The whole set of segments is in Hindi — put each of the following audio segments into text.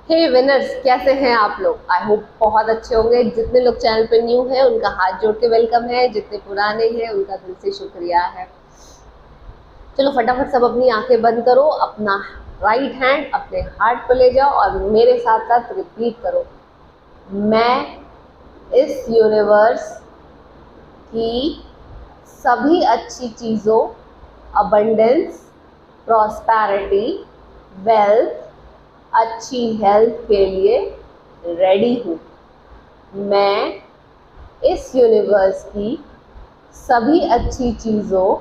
हे विनर्स, कैसे हैं आप लोग? आई होप बहुत अच्छे होंगे। जितने लोग चैनल पे न्यू हैं उनका हाथ जोड़ के वेलकम है, जितने पुराने हैं उनका दिल से शुक्रिया है। चलो फटाफट सब अपनी आंखें बंद करो, अपना राइट हैंड अपने हार्ट पर ले जाओ और मेरे साथ साथ रिपीट करो। मैं इस यूनिवर्स की सभी अच्छी चीज़ों, अबंडेंस, प्रॉस्पेरिटी, वेल्थ, अच्छी हेल्थ के लिए रेडी हूँ। मैं इस यूनिवर्स की सभी अच्छी चीज़ों,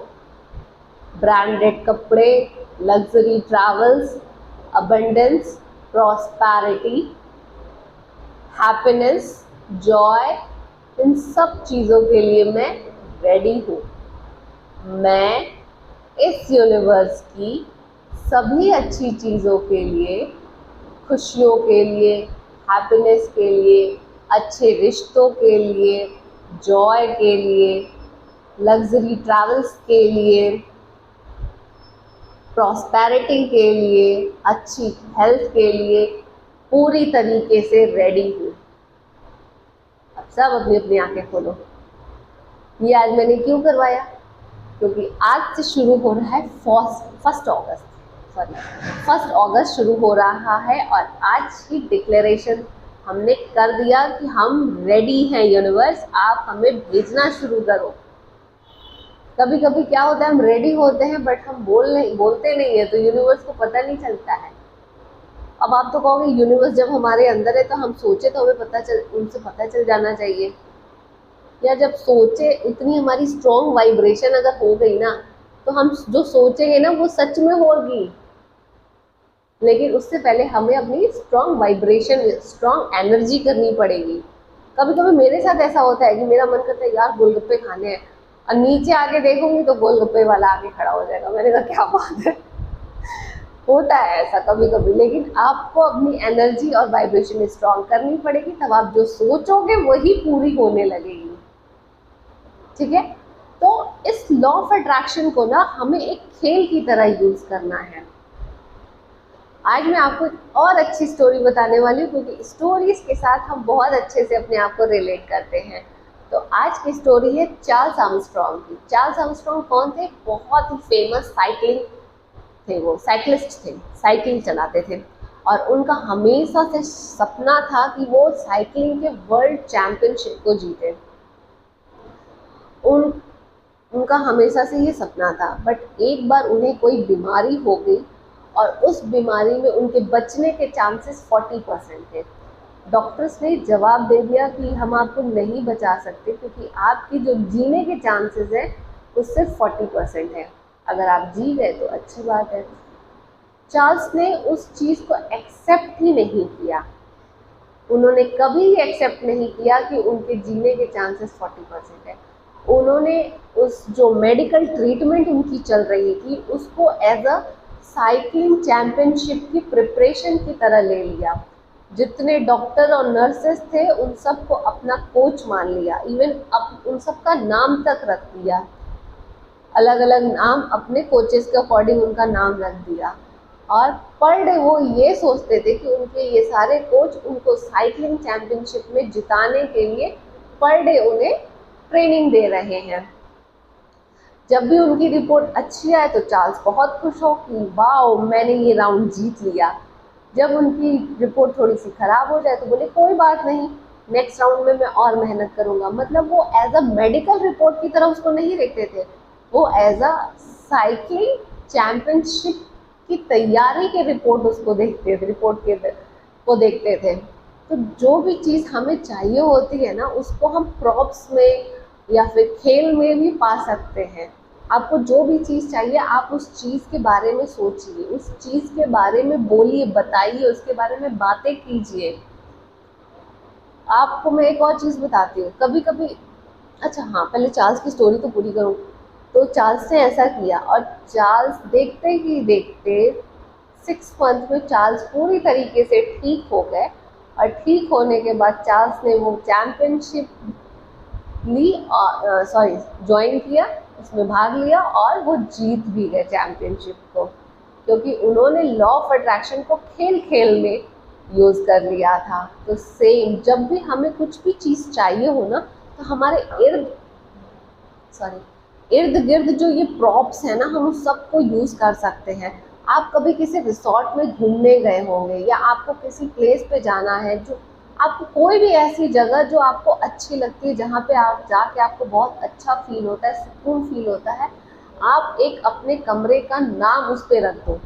ब्रांडेड कपड़े, luxury travels, abundance, prosperity, happiness, joy, इन सब चीज़ों के लिए मैं रेडी हूँ। मैं इस यूनिवर्स की सभी अच्छी चीज़ों के लिए, खुशियों के लिए, हैप्पीनेस के लिए, अच्छे रिश्तों के लिए, जॉय के लिए, लग्जरी ट्रैवल्स के लिए, प्रॉस्पेरिटी के लिए, अच्छी हेल्थ के लिए पूरी तरीके से रेडी हूँ। अब सब अपनी अपनी आंखें खोलो। ये आज मैंने क्यों करवाया? क्योंकि आज से शुरू हो रहा है फर्स्ट अगस्त शुरू हो रहा है और आज की डिक्लेरेशन हमने कर दिया कि हम रेडी हैं। यूनिवर्स, आप हमें भेजना शुरू करो। कभी कभी क्या होता है, हम रेडी होते हैं बट हम बोलते नहीं है, तो यूनिवर्स को पता नहीं चलता है। अब आप तो कहोगे यूनिवर्स जब हमारे अंदर है तो हम सोचे तो हमें उनसे पता चल जाना चाहिए। या जब सोचे, उतनी हमारी स्ट्रॉन्ग वाइब्रेशन अगर हो गई ना, तो हम जो सोचेंगे ना वो सच में होगी। लेकिन उससे पहले हमें अपनी स्ट्रॉन्ग वाइब्रेशन, स्ट्रॉन्ग एनर्जी करनी पड़ेगी। कभी कभी मेरे साथ ऐसा होता है कि मेरा मन करता है यार गोलगप्पे खाने हैं, और नीचे आके देखूंगी तो गोलगप्पे वाला आके खड़ा हो जाएगा। मैंने कहा क्या बात है। होता है ऐसा कभी कभी, लेकिन आपको अपनी एनर्जी और वाइब्रेशन स्ट्रॉन्ग करनी पड़ेगी, तब आप जो सोचोगे वही पूरी होने लगेगी। ठीक है, तो इस लॉ ऑफ अट्रैक्शन को ना हमें एक खेल की तरह यूज करना है। आज मैं आपको एक और अच्छी स्टोरी बताने वाली हूँ, क्योंकि स्टोरीज के साथ हम बहुत अच्छे से अपने आप को रिलेट करते हैं। तो आज की स्टोरी है चार्ल्स आर्मस्ट्रॉन्ग की। चार्ल्स आर्मस्ट्रॉन्ग कौन थे? बहुत ही फेमस साइकिलिंग थे, वो साइकिलिस्ट थे, साइकिल चलाते थे। और उनका हमेशा से सपना था कि वो साइकिलिंग के वर्ल्ड चैंपियनशिप को जीते। उनका हमेशा से ये सपना था, बट एक बार उन्हें कोई बीमारी हो गई और उस बीमारी में उनके बचने के चांसेस 40% थे। डॉक्टर्स ने जवाब दे दिया कि हम आपको नहीं बचा सकते, क्योंकि आपकी जो जीने के चांसेस हैं वो सिर्फ 40% है। अगर आप जी गए तो अच्छी बात है। चार्ल्स ने उस चीज़ को एक्सेप्ट ही नहीं किया। उन्होंने कभी एक्सेप्ट नहीं किया कि उनके जीने के चांसेस 40% है। उन्होंने उस जो मेडिकल ट्रीटमेंट उनकी चल रही थी उसको एज अ साइकिलिंग चैंपियनशिप की प्रिपरेशन की तरह ले लिया। जितने डॉक्टर और नर्सेस थे उन सबको अपना कोच मान लिया, इवन उन सबका नाम तक रख दिया, अलग अलग नाम अपने कोचेस के अकॉर्डिंग उनका नाम रख दिया। और पर डे वो ये सोचते थे कि उनके ये सारे कोच उनको साइकिलिंग चैंपियनशिप में जिताने के लिए पर डे उन्हें ट्रेनिंग दे रहे हैं। जब भी उनकी रिपोर्ट अच्छी आए तो चार्ल्स बहुत खुश हो कि वाओ मैंने ये राउंड जीत लिया। जब उनकी रिपोर्ट थोड़ी सी खराब हो जाए तो बोले कोई बात नहीं, नेक्स्ट राउंड में मैं और मेहनत करूंगा। मतलब वो एज अ मेडिकल रिपोर्ट की तरह उसको नहीं देखते थे, वो एज अ साइकिलिंग चैंपियनशिप की तैयारी के रिपोर्ट उसको देखते थे, को देखते थे। तो जो भी चीज़ हमें चाहिए होती है ना, उसको हम प्रॉप्स में या फिर खेल में भी पा सकते हैं। आपको जो भी चीज़ चाहिए आप उस चीज़ के बारे में सोचिए, उस चीज़ के बारे में बोलिए, बताइए, उसके बारे में बातें कीजिए। आपको मैं एक और चीज़ बताती हूँ। कभी कभी, अच्छा हाँ, पहले चार्ल्स की स्टोरी तो पूरी करूँ। तो चार्ल्स ने ऐसा किया और चार्ल्स देखते ही देखते 6 मंथ में चार्ल्स पूरी तरीके से ठीक हो गए। और ठीक होने के बाद चार्ल्स ने वो चैंपियनशिप ज्वाइन किया, उसमें भाग लिया और वो जीत भी गए चैंपियनशिप को, क्योंकि उन्होंने लॉ ऑफ अट्रैक्शन को खेल खेल में यूज़ कर लिया था। तो सेम जब भी हमें कुछ भी चीज़ चाहिए हो ना, तो हमारे इर्द गिर्द जो ये प्रॉप्स है ना, हम उस सबको यूज़ कर सकते हैं। आप कभी किसी रिसॉर्ट में घूमने गए होंगे, या आपको किसी प्लेस पे जाना है, जो आपको कोई भी ऐसी जगह जो आपको अच्छी लगती है, जहाँ पे आप जाके आपको बहुत अच्छा फील होता है, सुकून फील होता है, आप एक अपने कमरे का नाम उस पे रख दो।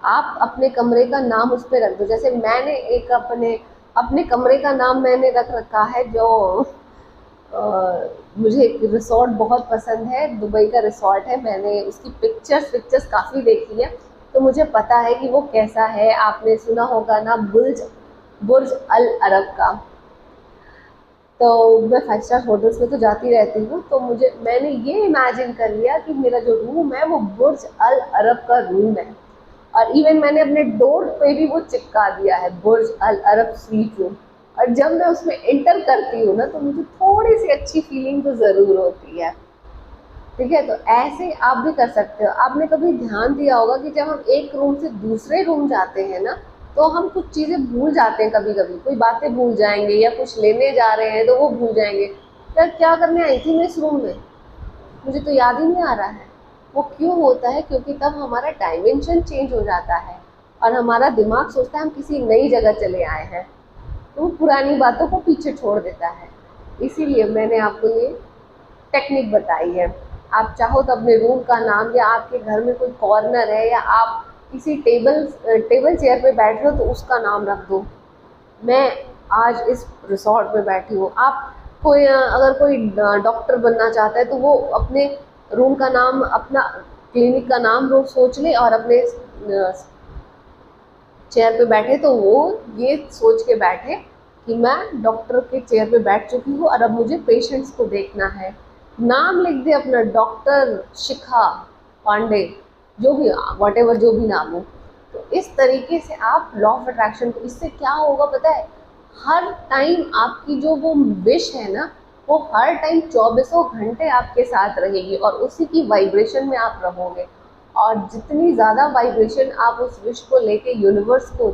आप अपने कमरे का नाम उस पे रख दो। जैसे मैंने एक अपने अपने कमरे का नाम मैंने रख रखा है, जो मुझे एक रिसॉर्ट बहुत पसंद है, दुबई का रिसॉर्ट है। मैंने उसकी पिक्चर्स काफ़ी देखी है, तो मुझे पता है कि वो कैसा है। आपने सुना होगा ना, बुर्ज बुर्ज अल अरब का। तो मैं 5 स्टार होटल्स में तो जाती रहती हूँ, तो मैंने ये इमेजिन कर लिया कि मेरा जो रूम है वो बुर्ज अल अरब का रूम है। और इवन मैंने अपने डोर पे भी वो चिपका दिया है, बुर्ज अल अरब स्वीट रूम। और जब मैं उसमें एंटर करती हूँ ना, तो मुझे थोड़ी सी अच्छी फीलिंग तो ज़रूर होती है। ठीक है, तो ऐसे आप भी कर सकते हो। आपने कभी ध्यान दिया होगा कि जब हम एक रूम से दूसरे रूम जाते हैं ना, तो हम कुछ चीज़ें भूल जाते हैं। कभी कभी कोई बातें भूल जाएंगे, या कुछ लेने जा रहे हैं तो वो भूल जाएंगे, यार क्या करने आई थी मैं इस रूम में, मुझे तो याद ही नहीं आ रहा है। वो क्यों होता है? क्योंकि तब हमारा डायमेंशन चेंज हो जाता है, और हमारा दिमाग सोचता है हम किसी नई जगह चले आए हैं, तो वो पुरानी बातों को पीछे छोड़ देता है। इसीलिए मैंने आपको ये टेक्निक बताई है। आप चाहो तो अपने रूम का नाम, या आपके घर में कोई कॉर्नर है, या आप किसी टेबल चेयर पे बैठ रहे हो तो उसका नाम रख दो। मैं आज इस रिसॉर्ट में बैठी हूँ। आप अगर कोई डॉक्टर बनना चाहता है, तो वो अपने रूम का नाम, अपना क्लिनिक का नाम रोज सोच ले, और अपने चेयर पे बैठे तो वो ये सोच के बैठे कि मैं डॉक्टर के चेयर पे बैठ चुकी हूँ, और अब मुझे पेशेंट्स को देखना है। नाम लिख दे अपना, डॉक्टर शिखा पांडे, जो भी, वॉट एवर जो भी नाम हो। तो इस तरीके से आप लॉ ऑफ अट्रैक्शन को, इससे क्या होगा पता है, हर टाइम आपकी जो वो विश है ना, वो हर टाइम 24 घंटे आपके साथ रहेगी, और उसी की वाइब्रेशन में आप रहोगे। और जितनी ज़्यादा वाइब्रेशन आप उस विश को लेके यूनिवर्स को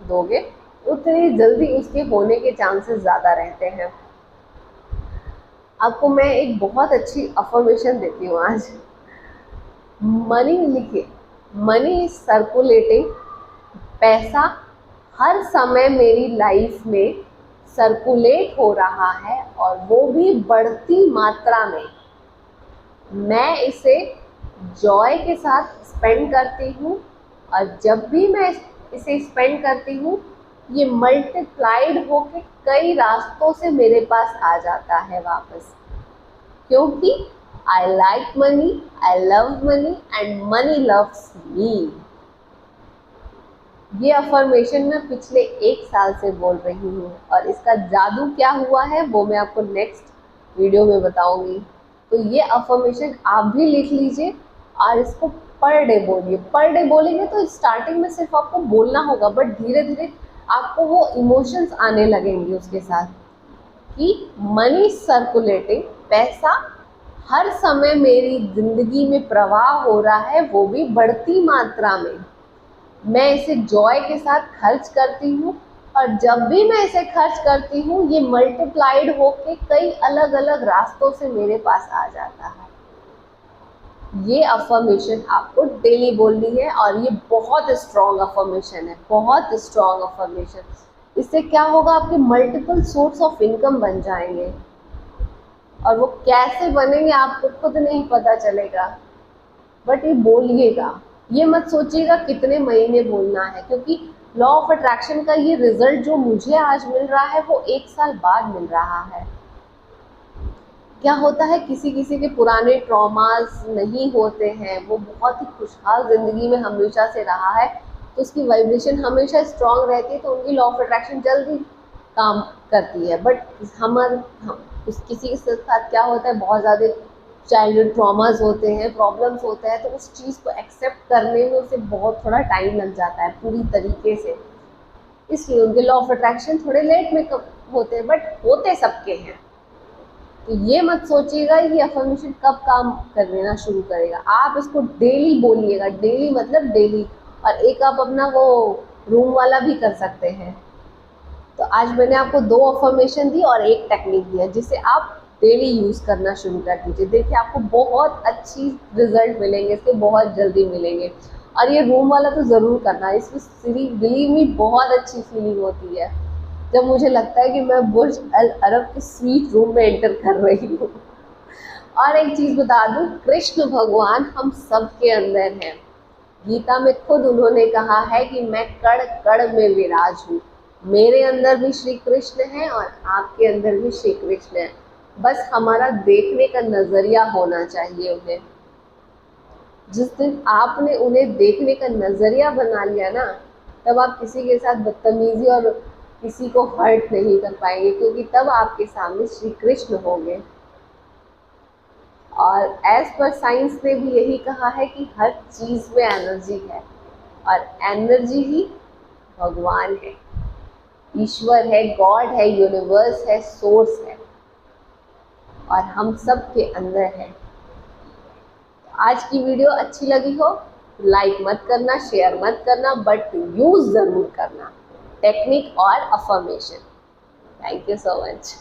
दोगे, उतनी जल्दी उसके होने के चांसेस ज़्यादा रहते हैं। आपको मैं एक बहुत अच्छी अफर्मेशन देती हूँ आज। मनी लिखिए, मनी इज सर्कुलेटिंग, पैसा हर समय मेरी लाइफ में सर्कुलेट हो रहा है, और वो भी बढ़ती मात्रा में। मैं इसे जॉय के साथ स्पेंड करती हूँ, और जब भी मैं इसे स्पेंड करती हूँ, ये मल्टीप्लाइड होके कई रास्तों से मेरे पास आ जाता है वापस। क्योंकि I like money, I love money, and money loves me. ये अफर्मेशन मैं पिछले 1 साल से बोल रही हूँ, और इसका जादू क्या हुआ है वो मैं आपको नेक्स्ट वीडियो में बताऊंगी। तो ये अफर्मेशन आप भी लिख लीजिए, और इसको पर डे बोलिए। पर डे बोलेंगे तो स्टार्टिंग में सिर्फ आपको बोलना होगा, बट धीरे धीरे आपको वो इमोशंस आने लगेंगे उसके साथ, कि मनी सर्कुलेटिंग, पैसा हर समय मेरी जिंदगी में प्रवाह हो रहा है, वो भी बढ़ती मात्रा में। मैं इसे जॉय के साथ खर्च करती हूँ, और जब भी मैं इसे खर्च करती हूँ, ये मल्टीप्लाइड होके कई अलग अलग रास्तों से मेरे पास आ जाता है। ये अफर्मेशन आपको डेली बोलनी है, और ये बहुत स्ट्रॉन्ग अफर्मेशन है, बहुत स्ट्रॉन्ग अफर्मेशन। इससे क्या होगा, आपके मल्टीपल सोर्स ऑफ इनकम बन जाएंगे, और वो कैसे बनेंगे आपको खुद नहीं पता चलेगा, बट ये बोलिएगा। ये मत सोचिएगा कितने महीने बोलना है, क्योंकि लॉ ऑफ अट्रैक्शन का ये रिजल्ट जो मुझे आज मिल रहा है, वो 1 साल बाद मिल रहा है। क्या होता है, किसी किसी के पुराने ट्रॉमास नहीं होते हैं, वो बहुत ही खुशहाल ज़िंदगी में हमेशा से रहा है, तो उसकी वाइब्रेशन हमेशा स्ट्रॉन्ग रहती है, तो उनकी लॉ ऑफ अट्रैक्शन जल्दी काम करती है। बट किसी के साथ क्या होता है, बहुत ज़्यादा चाइल्डहुड ट्रॉमास होते हैं, प्रॉब्लम्स होते हैं, तो उस चीज़ को एक्सेप्ट करने में उसे बहुत थोड़ा टाइम लग जाता है पूरी तरीके से। इसलिए उनके लॉ ऑफ अट्रैक्शन थोड़े लेट में होते हैं, बट होते सबके हैं। तो ये मत सोचिएगा ये अफर्मेशन कब काम कर देना शुरू करेगा। आप इसको डेली बोलिएगा, डेली मतलब डेली। और एक आप अपना वो रूम वाला भी कर सकते हैं। तो आज मैंने आपको 2 अफर्मेशन दी और एक टेक्निक दिया जिसे आप डेली यूज़ करना शुरू कर दीजिए। देखिए आपको बहुत अच्छी रिजल्ट मिलेंगे, इसके बहुत जल्दी मिलेंगे। और ये रूम वाला तो ज़रूर करना, इसमें सीरी बिलीव मी बहुत अच्छी फीलिंग होती है जब मुझे लगता है कि मैं बुर्ज अल अरब के स्वीट रूम में एंटर कर रही हूँ। और एक चीज़ बता दूँ, कृष्ण भगवान हम सब के अंदर हैं। गीता में खुद उन्होंने कहा है कि मैं कण कण में विराज हूँ। मेरे अंदर भी श्री कृष्ण है और आपके अंदर भी श्री कृष्ण है। बस हमारा देखने का नजरिया होना चाहिए उन्हें। जिस दिन आपने उन्हें देखने का नजरिया बना लिया ना, तब आप किसी के साथ बदतमीजी और किसी को हर्ट नहीं कर पाएंगे, क्योंकि तब आपके सामने श्री कृष्ण होंगे। और एज पर साइंस ने भी यही कहा है कि हर चीज़ में एनर्जी है और एनर्जी ही भगवान है, ईश्वर है, गॉड है, यूनिवर्स है, सोर्स है और हम सब के अंदर है। आज की वीडियो अच्छी लगी हो लाइक मत करना, शेयर मत करना, बट यूज ज़रूर करना टेक्निक और affirmation. Thank you so much.